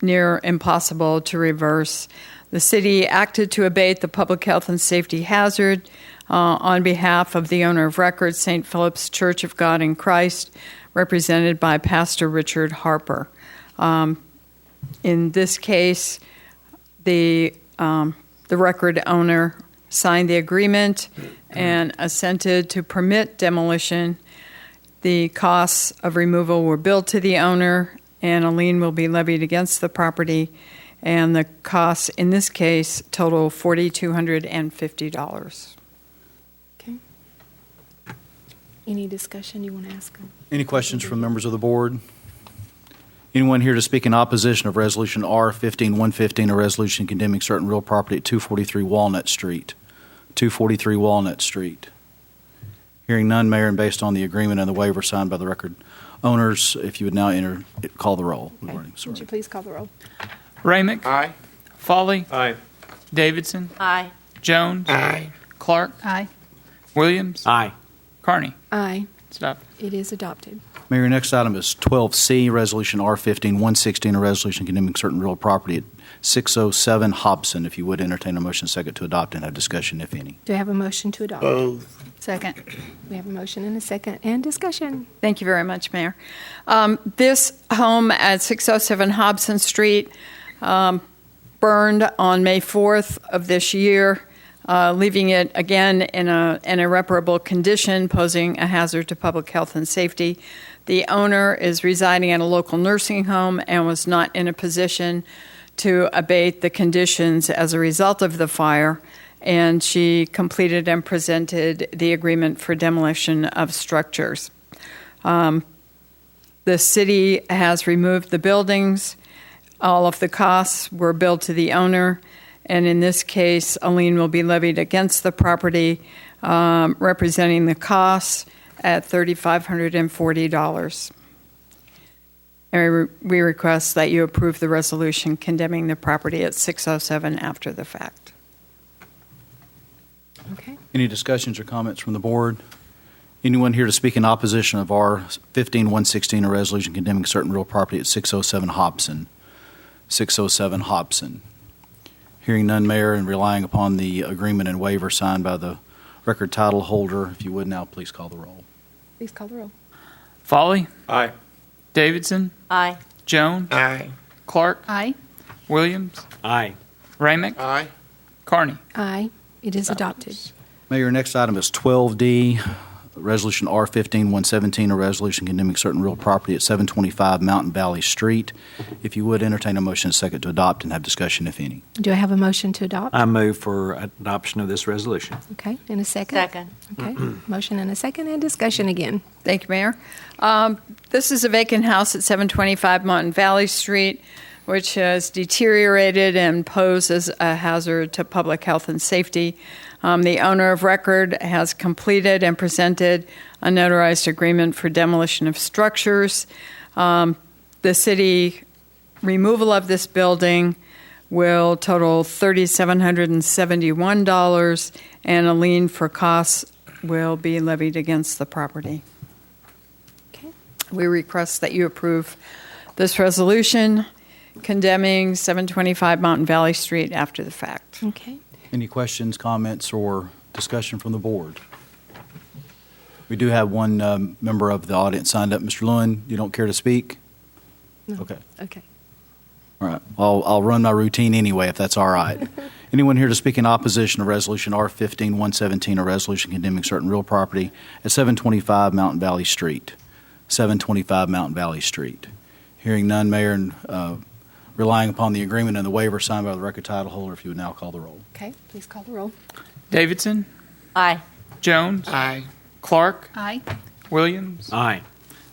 near impossible to reverse. The city acted to abate the public health and safety hazard on behalf of the owner of record, St. Philip's Church of God in Christ, represented by Pastor Richard Harper. In this case, the record owner signed the agreement and assented to permit demolition. The costs of removal were billed to the owner, and a lien will be levied against the property, and the costs in this case total $4,250. Okay. Any discussion you want to ask them? Any questions from members of the board? Anyone here to speak in opposition of Resolution R-15115, a resolution condemning certain real property at 243 Walnut Street? 243 Walnut Street. Hearing none, Mayor, and based on the agreement and the waiver signed by the record owners, if you would now call the roll. Okay. Would you please call the roll? Ramick. Aye. Foley. Aye. Davidson. Aye. Jones. Aye. Clark. Aye. Williams. Aye. Carney. Aye. It's adopted. It is adopted. Mayor, next item is 12C, Resolution R-15116, a resolution condemning certain real property at 607 Hobson. If you would entertain a motion second to adopt and have discussion, if any. Do I have a motion to adopt? Move. Second. We have a motion and a second and discussion. Thank you very much, Mayor. This home at 607 Hobson Street burned on May 4th of this year, leaving it again in an irreparable condition, posing a hazard to public health and safety. The owner is residing at a local nursing home and was not in a position to abate the conditions as a result of the fire, and she completed and presented the agreement for demolition of structures. The city has removed the buildings. All of the costs were billed to the owner, and in this case, a lien will be levied against the property, representing the costs at $3,540. And we request that you approve the resolution condemning the property at 607 after the fact. Okay. Any discussions or comments from the board? Anyone here to speak in opposition of R-15116, a resolution condemning certain real property at 607 Hobson? 607 Hobson. Hearing none, Mayor, and relying upon the agreement and waiver signed by the record title holder, if you would now please call the roll. Please call the roll. Foley. Aye. Davidson. Aye. Jones. Aye. Clark. Aye. Williams. Aye. Ramick. Aye. Carney. Aye. It is adopted. Mayor, next item is 12D, Resolution R-15117, a resolution condemning certain real property at 725 Mountain Valley Street. If you would entertain a motion second to adopt and have discussion, if any. Do I have a motion to adopt? I move for adoption of this resolution. Okay. In a second? Second. Okay. Motion and a second and discussion again. Thank you, Mayor. This is a vacant house at 725 Mountain Valley Street, which has deteriorated and poses a hazard to public health and safety. The owner of record has completed and presented a notarized agreement for demolition of structures. The city removal of this building will total $3,771, and a lien for costs will be levied against the property. Okay. We request that you approve this resolution condemning 725 Mountain Valley Street after the fact. Okay. Any questions, comments, or discussion from the board? We do have one member of the audience signed up. Mr. Lewin, you don't care to speak? No. Okay. Okay. All right. I'll run my routine anyway, if that's all right. Anyone here to speak in opposition to Resolution R-15117, a resolution condemning certain real property at 725 Mountain Valley Street? 725 Mountain Valley Street. Hearing none, Mayor, and relying upon the agreement and the waiver signed by the record title holder, if you would now call the roll. Okay. Please call the roll. Davidson. Aye. Jones. Aye. Clark. Aye. Williams. Aye.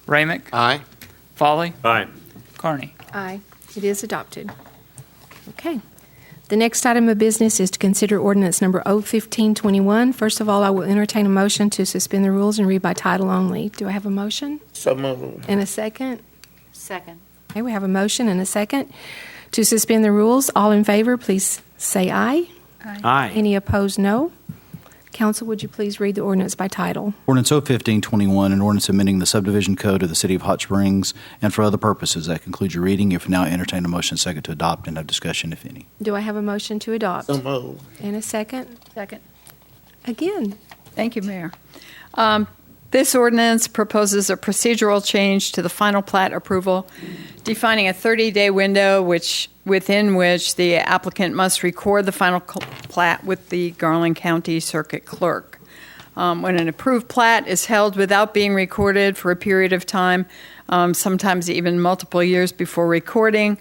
Ramick. Aye. Foley. Aye. Carney. Aye. It is adopted. Okay. The next item of business is to consider ordinance number 01521. First of all, I will entertain a motion to suspend the rules and read by title only. Do I have a motion? So moved. And a second? Second. Okay, we have a motion and a second to suspend the rules. All in favor, please say aye. Aye. Any opposed, no. Council, would you please read the ordinance by title? Ordinance 01521, an ordinance amending the subdivision code of the City of Hot Springs and for other purposes. That concludes your reading. If now entertain a motion second to adopt and have discussion, if any. Do I have a motion to adopt? So moved. And a second? Second. Again. Thank you, Mayor. This ordinance proposes a procedural change to the final plat approval, defining a 30-day window within which the applicant must record the final plat with the Garland County Circuit Clerk. When an approved plat is held without being recorded for a period of time, sometimes even multiple years before recording,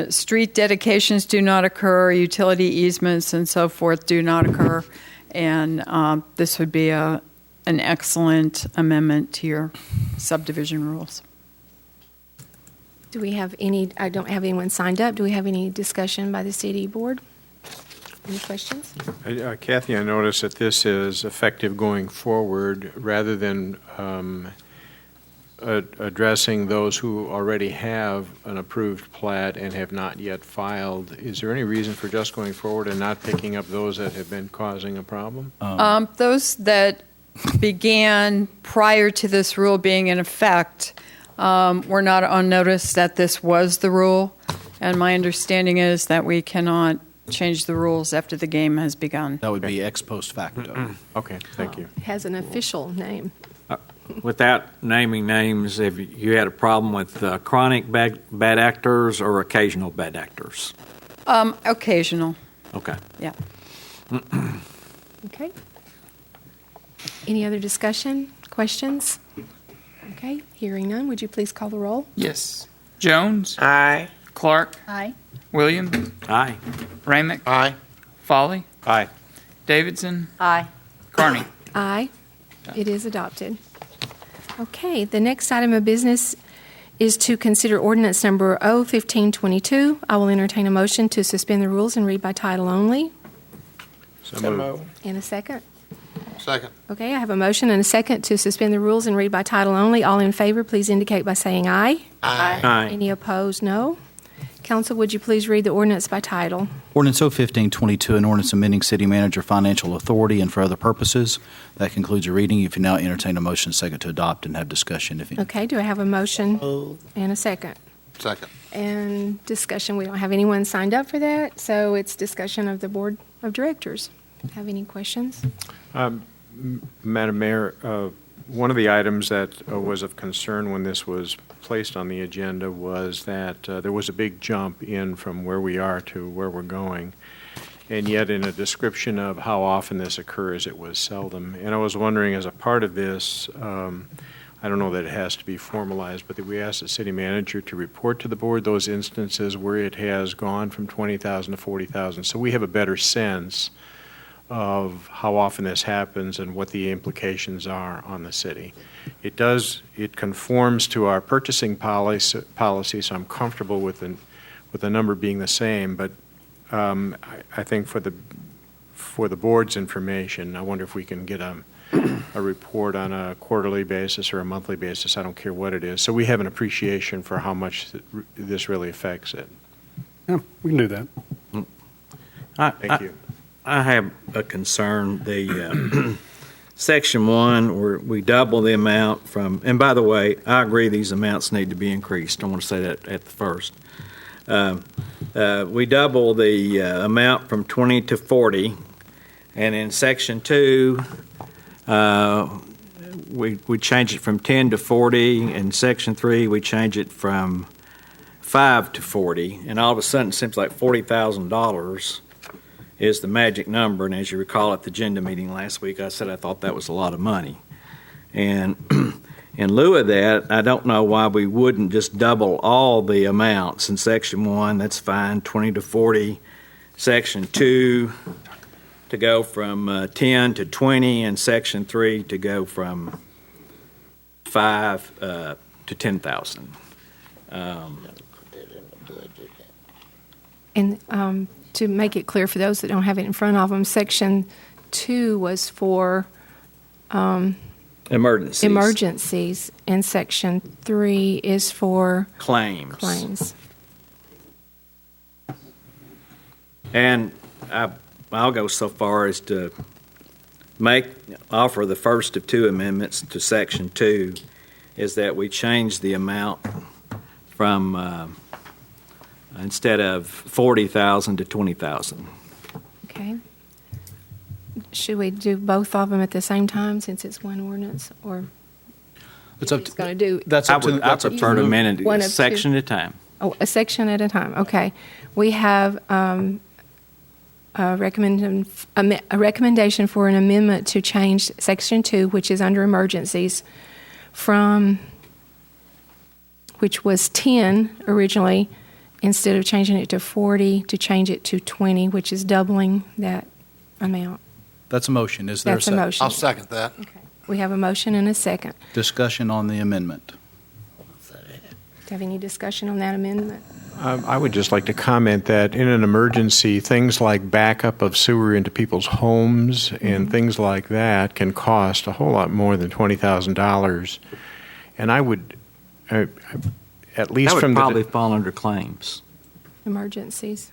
street dedications do not occur, utility easements and so forth do not occur, and this would be an excellent amendment to your subdivision rules. Do we have any, I don't have anyone signed up. Do we have any discussion by the city board? Any questions? Kathy, I noticed that this is effective going forward rather than addressing those who already have an approved plat and have not yet filed. Is there any reason for just going forward and not picking up those that have been causing a problem? Those that began prior to this rule being in effect were not on notice that this was the rule, and my understanding is that we cannot change the rules after the game has begun. That would be ex post facto. Okay, thank you. It has an official name. Without naming names, have you had a problem with chronic bad actors or occasional bad actors? Occasional. Okay. Yeah. Okay. Any other discussion, questions? Okay, hearing none, would you please call the roll? Yes. Jones. Aye. Clark. Aye. Williams. Aye. Ramick. Aye. Folly. Aye. Davidson. Aye. Carney. Aye. It is adopted. Okay, the next item of business is to consider ordinance number 01522. I will entertain a motion to suspend the rules and read by title only. So moved. In a second. Second. Okay, I have a motion and a second to suspend the rules and read by title only. All in favor, please indicate by saying aye. Aye. Aye. Any opposed, no. Council, would you please read the ordinance by title? Ordinance 01522, an ordinance amending city manager financial authority and for other purposes. That concludes your reading. If you now entertain a motion second to adopt and have discussion. If you Okay, do I have a motion Move. and a second? Second. And discussion, we don't have anyone signed up for that, so it's discussion of the Board of Directors. Have any questions? Madam Mayor, one of the items that was of concern when this was placed on the agenda was that there was a big jump in from where we are to where we're going. And yet in a description of how often this occurs, it was seldom. And I was wondering, as a part of this, I don't know that it has to be formalized, but that we asked the city manager to report to the board those instances where it has gone from 20,000 to 40,000, so we have a better sense of how often this happens and what the implications are on the city. It conforms to our purchasing policy, so I'm comfortable with the number being the same, but I think for the board's information, I wonder if we can get a report on a quarterly basis or a monthly basis, I don't care what it is, so we have an appreciation for how much this really affects it. Yeah, we can do that. Thank you. I have a concern. The Section 1, where we double the amount from, and by the way, I agree these amounts need to be increased. I want to say that at the first. We double the amount from 20 to 40, and in Section 2, we change it from 10 to 40. In Section 3, we change it from 5 to 40, and all of a sudden it seems like $40,000 is the magic number. And as you recall at the agenda meeting last week, I said I thought that was a lot of money. And in lieu of that, I don't know why we wouldn't just double all the amounts. In Section 1, that's fine, 20 to 40. Section 2, to go from 10 to 20, and Section 3 to go from 5 to 10,000. And to make it clear for those that don't have it in front of them, Section 2 was for Emergencies. and Section 3 is for Claims. And I'll go so far as to offer the first of two amendments to Section 2, is that we change the amount from instead of 40,000 to 20,000. Okay. Should we do both of them at the same time since it's one ordinance, or It's up it's going to do? That's I up to would that's up prefer to amend One it of section at a time. Oh, a section at a time. Okay. We have a recommendation for an amendment to change Section 2, which is under emergencies, from, which was 10 originally, instead of changing it to 40, to change it to 20, which is doubling that amount. That's a motion. Is there That's a a second? motion. I'll second that. We have a motion and a second. Discussion on the amendment. Do you have any discussion on that amendment? I would just like to comment that in an emergency, things like backup of sewer into people's homes and things like that can cost a whole lot more than $20,000. And I would, at least That from would the... probably fall under claims. Emergencies.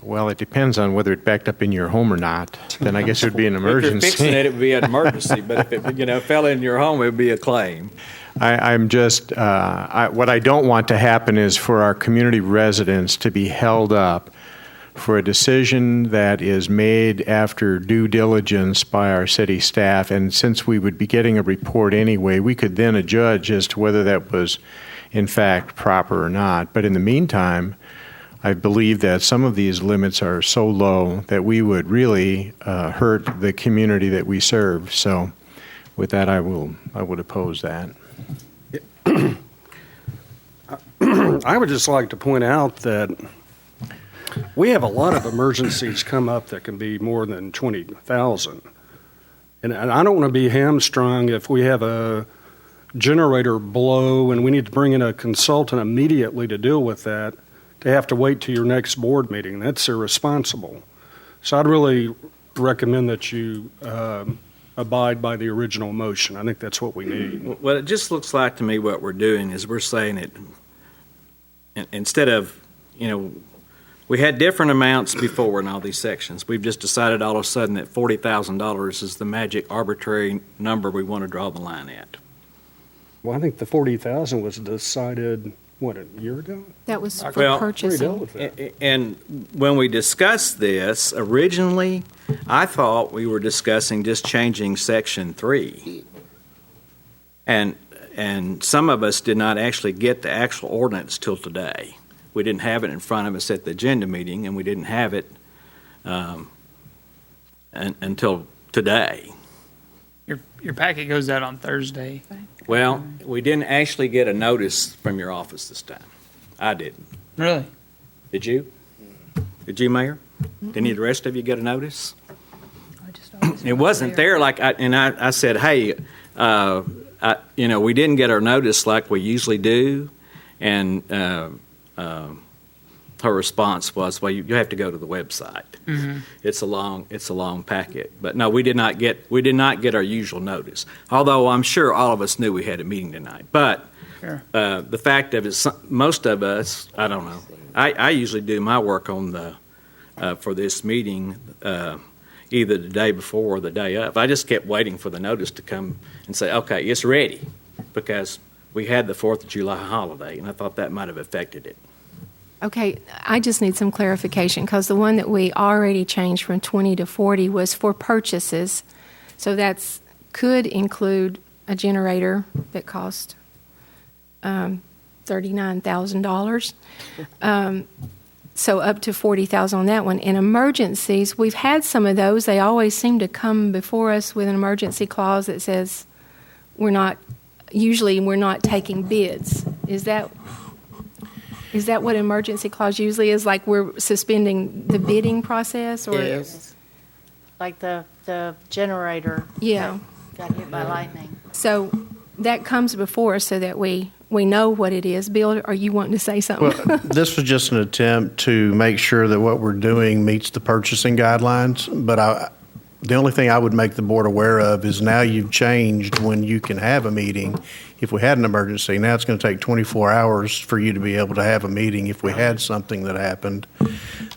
Well, it depends on whether it backed up in your home or not. Then I guess it would be an emergency. If you're fixing it, it would be an emergency. But if it fell in your home, it would be a claim. I'm just, what I don't want to happen is for our community residents to be held up for a decision that is made after due diligence by our city staff. And since we would be getting a report anyway, we could then adjudge as to whether that was in fact proper or not. But in the meantime, I believe that some of these limits are so low that we would really hurt the community that we serve. So with that, I would oppose that. I would just like to point out that we have a lot of emergencies come up that can be more than 20,000. And I don't want to be hamstrung if we have a generator blow and we need to bring in a consultant immediately to deal with that, to have to wait to your next board meeting. That's irresponsible. So I'd really recommend that you abide by the original motion. I think that's what we need. Well, it just looks like to me what we're doing is we're saying it, instead of, we had different amounts before in all these sections. We've just decided all of a sudden that $40,000 is the magic arbitrary number we want to draw the line at. Well, I think the 40,000 was decided, what, a year ago? That was for Well, purchasing. And when we discussed this, originally, I thought we were discussing just changing Section 3. And some of us did not actually get the actual ordinance till today. We didn't have it in front of us at the agenda meeting, and we didn't have it until today. Your packet goes out on Thursday. Well, we didn't actually get a notice from your office this time. I didn't. Really? Did you? Did you, Mayor? Did any of the rest of you get a notice? It wasn't there I said, hey, we didn't get our notice like we usually do. And her response was, well, you have to go to the website. Mm-hmm. It's a long packet. But no, we did not get our usual notice. Although I'm sure all of us knew we had a meeting tonight. But Sure. The fact of it, most of us, I don't know. I usually do my work on for this meeting either the day before or the day of. I just kept waiting for the notice to come and say, okay, it's ready, because we had the 4th of July holiday, and I thought that might have affected it. Okay, I just need some clarification, because the one that we already changed from 20 to 40 was for purchases. So that could include a generator that cost $39,000. So up to $40,000 on that one. In emergencies, we've had some of those. They always seem to come before us with an emergency clause that says we're not taking bids. Is that what emergency clause usually is? Like we're suspending the bidding process? Or? Yes. Like the generator. Yeah. Got hit by lightning. So that comes before us so that we know what it is. Bill, are you wanting to say something? Well, this was just an attempt to make sure that what we're doing meets the purchasing guidelines. But the only thing I would make the board aware of is now you've changed when you can have a meeting. If we had an emergency, now it's going to take 24 hours for you to be able to have a meeting if we had something that happened.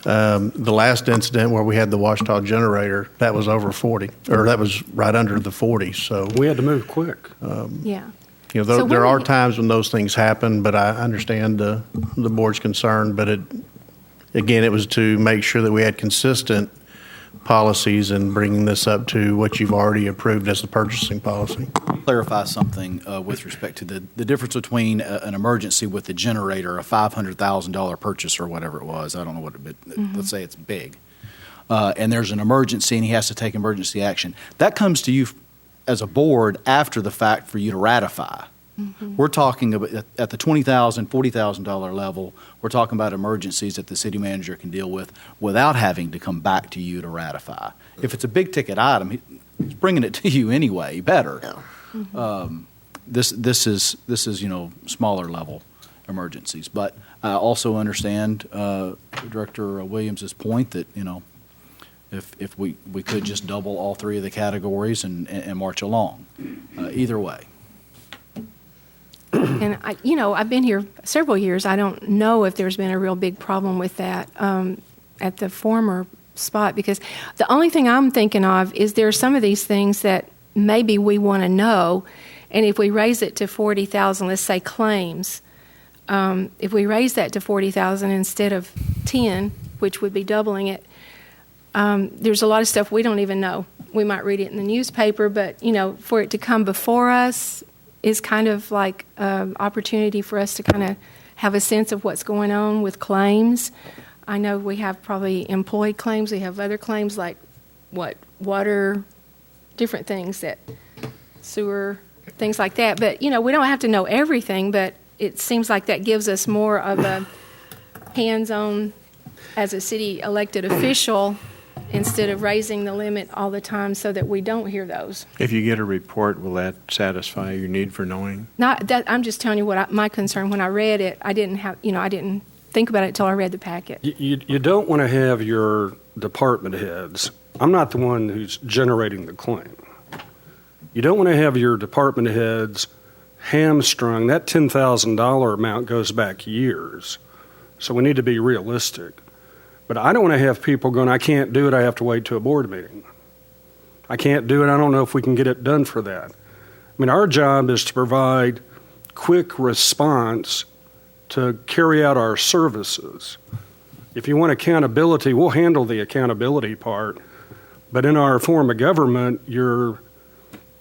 The last incident where we had the Washita generator, that was over 40, or that was right under the 40. So we had to move quick. Yeah. There are times when those things happen, but I understand the board's concern. But it was to make sure that we had consistent policies and bringing this up to what you've already approved as the purchasing policy. Clarify something with respect to the difference between an emergency with the generator, a $500,000 purchase or whatever it was. I don't know what it, but let's say it's big. And there's an emergency and he has to take emergency action. That comes to you as a board after the fact for you to ratify. We're talking about at the $20,000, $40,000 level, we're talking about emergencies that the city manager can deal with without having to come back to you to ratify. If it's a big ticket item, he's bringing it to you anyway, better. This is smaller level emergencies. But I also understand Director Williams's point that, if we could just double all three of the categories and march along. Either way. And I've been here several years. I don't know if there's been a real big problem with that at the former spot, because the only thing I'm thinking of is there are some of these things that maybe we want to know, and if we raise it to 40,000, let's say claims, if we raise that to 40,000 instead of 10, which would be doubling it, there's a lot of stuff we don't even know. We might read it in the newspaper, but for it to come before us is kind of like an opportunity for us to kind of have a sense of what's going on with claims. I know we have probably employee claims. We have other claims like water, different things, that sewer, things like that. But, we don't have to know everything, but it seems like that gives us more of a hands-on as a city elected official instead of raising the limit all the time so that we don't hear those. If you get a report, will that satisfy your need for knowing? Not that, I'm just telling you what my concern when I read it. I didn't think about it until I read the packet. You don't want to have your department heads. I'm not the one who's generating the claim. You don't want to have your department heads hamstrung. That $10,000 amount goes back years. So we need to be realistic. But I don't want to have people going, I can't do it, I have to wait to a board meeting. I can't do it, I don't know if we can get it done for that. I mean, our job is to provide quick response to carry out our services. If you want accountability, we'll handle the accountability part. But in our form of government, your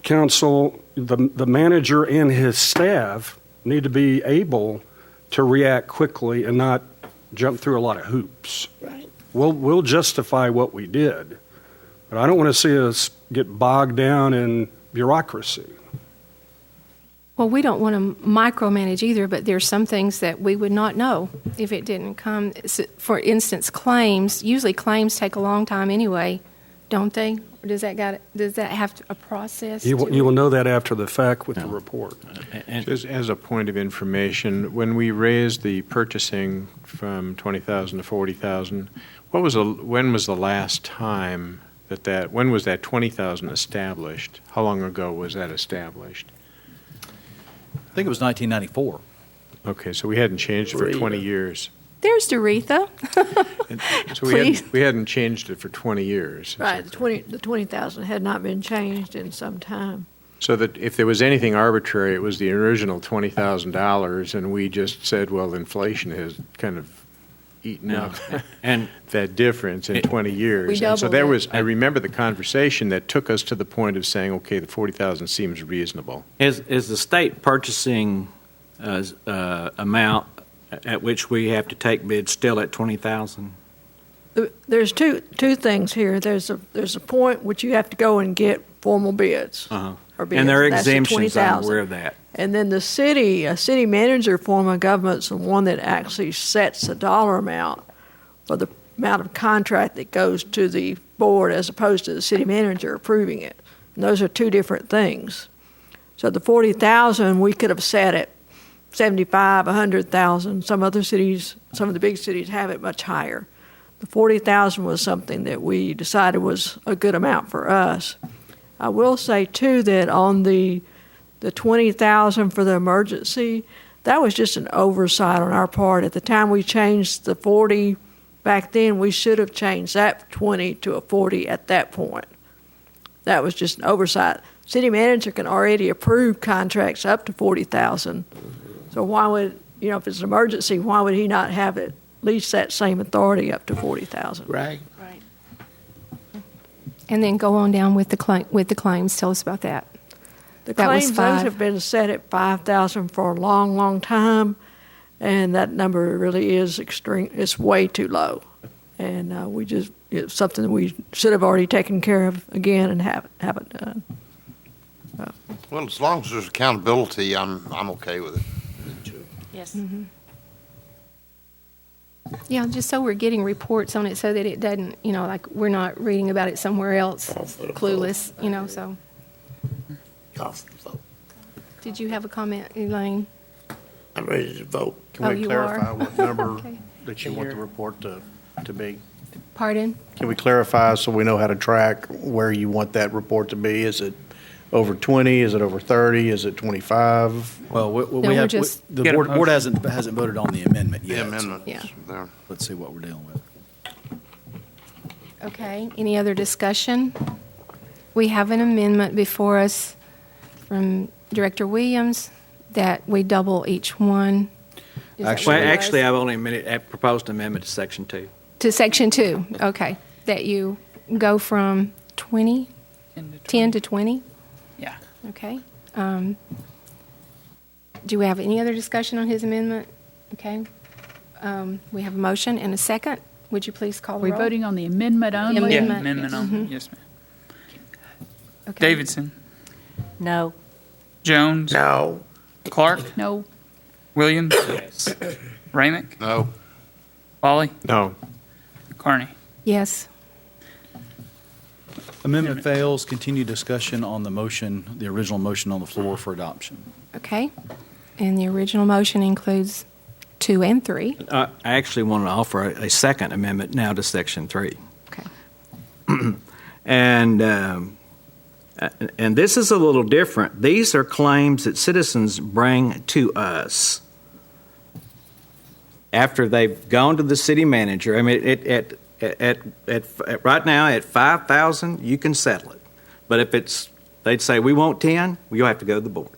council, the manager and his staff need to be able to react quickly and not jump through a lot of hoops. Right. We'll justify what we did, but I don't want to see us get bogged down in bureaucracy. Well, we don't want to micromanage either, but there's some things that we would not know if it didn't come. For instance, claims. Usually claims take a long time anyway, don't they? Or does that have a process? You will know that after the fact with the report. Just as a point of information, when we raised the purchasing from 20,000 to 40,000, when was the last time when was that 20,000 established? How long ago was that established? I think it was 1994. Okay, so we hadn't changed it for 20 years. There's Doretha. So we hadn't changed it for 20 years. Right, the 20,000 had not been changed in some time. So that if there was anything arbitrary, it was the original $20,000, and we just said, well, inflation has kind of eaten up and that difference in 20 years. And so I remember the conversation that took us to the point of saying, okay, the 40,000 seems reasonable. Is the state purchasing amount at which we have to take bids still at 20,000? There's two things here. There's a point which you have to go and get formal bids. Or bids. And there are That's exemptions, the I'm aware of that. And then a city manager form of government's the one that actually sets the dollar amount for the amount of contract that goes to the board as opposed to the city manager approving it. And those are two different things. So the 40,000 we could have set at 75, 100,000. Some of the big cities have it much higher. The 40,000 was something that we decided was a good amount for us. I will say too that on the 20,000 for the emergency, that was just an oversight on our part. At the time we changed the 40 back then, we should have changed that 20 to a 40 at that point. That was just an oversight. City manager can already approve contracts up to 40,000. So why would, if it's an emergency, why would he not have at least that same authority up to 40,000? Right. And then go on down with the claims. Tell us about that. The That was claims, those 5. have been set at 5,000 for a long, long time, and that number really is extreme. It's way too low, and it's something that we should have already taken care of again and haven't done. Well, as long as there's accountability, I'm okay with it. Yes. Mm-hmm. Yeah, just so we're getting reports on it so that it doesn't, like we're not reading about it somewhere else, clueless, so. Call for the vote. Did you have a comment, Elaine? I'm ready to vote. Can we you clarify are? what number Okay. that you want the report to be? Pardon? Can we clarify so we know how to track where you want that report to be? Is it over 20? Is it over 30? Is it 25? Well, No, we we're have, just- the Get a board motion. hasn't voted on the amendment The yet. amendment Yeah. there. Let's see what we're dealing with. Okay, any other discussion? We have an amendment before us from Director Williams that we double each one. Is that what it was? Actually, I've only proposed an amendment to Section 2. To Section 2, okay. That you go from 10 to 20? Yeah. Okay. Do we have any other discussion on his amendment? Okay. We have a motion and a second. Would you please call Are the we roll? voting on the amendment only? Yeah, Amendment, amendment yes. only. Mhm. Yes, ma'am. Okay. Davidson, No. Jones, No. Clark, No. Williams, Ramick, No. Foley, No. Carney. Yes. Amendment fails. Continue discussion on the motion, the original motion on the floor for adoption. Okay. And the original motion includes 2 and 3. I actually want to offer a second amendment now to Section 3. Okay. And this is a little different. These are claims that citizens bring to us after they've gone to the city manager. I mean, at right now at 5,000, you can settle it. But if they'd say we want 10, well, you'll have to go to the board.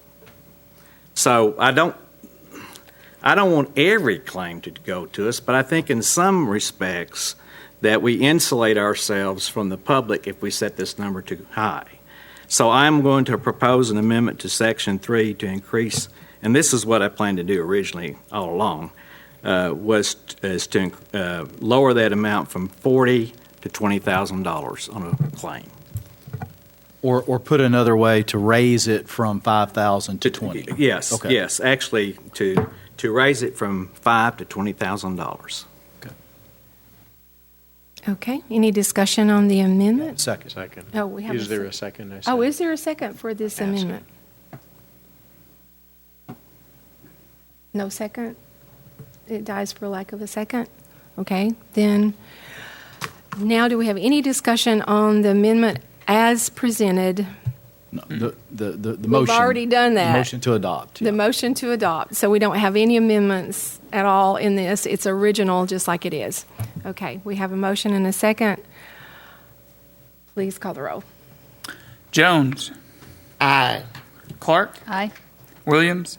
So I don't want every claim to go to us, but I think in some respects that we insulate ourselves from the public if we set this number too high. So I'm going to propose an amendment to Section 3 to increase, and this is what I planned to do originally all along, was to lower that amount from $40,000 to $20,000 on a claim. Or put another way, to raise it from 5,000 to 20. Yes, Okay. yes, actually to raise it from $5,000 to $20,000. Okay. Any discussion on the amendment? Second. Oh, we have Is there a a second? I Oh, said. is there a second for this amendment? No second? It dies for lack of a second? Okay. Then, now do we have any discussion on the amendment as presented? No, the motion. We've already done that. The motion to adopt. The motion to adopt. So we don't have any amendments at all in this. It's original, just like it is. Okay, we have a motion and a second. Please call the roll. Jones, Aye. Clark, Aye. Williams,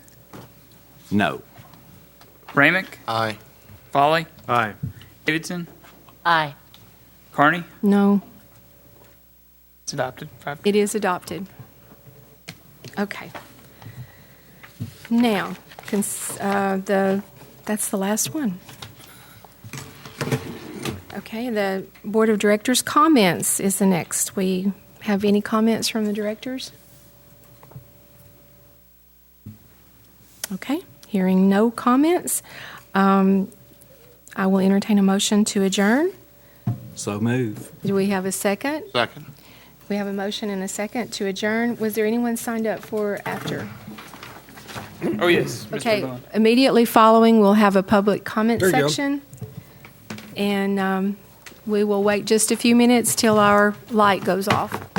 No. Ramick, Aye. Foley, Aye. Davidson, Aye. Carney. No, It's adopted. 5. it is adopted. Okay. Now, that's the last one. Okay, the Board of Directors comments is the next. We have any comments from the directors? Okay, hearing no comments, I will entertain a motion to adjourn. So move. Do we have a second? Second. We have a motion and a second to adjourn. Was there anyone signed up for after? Oh, yes. Mr. Okay, Bowen. immediately following, we'll have a public comment There you go. section. And we will wait just a few minutes till our light goes off.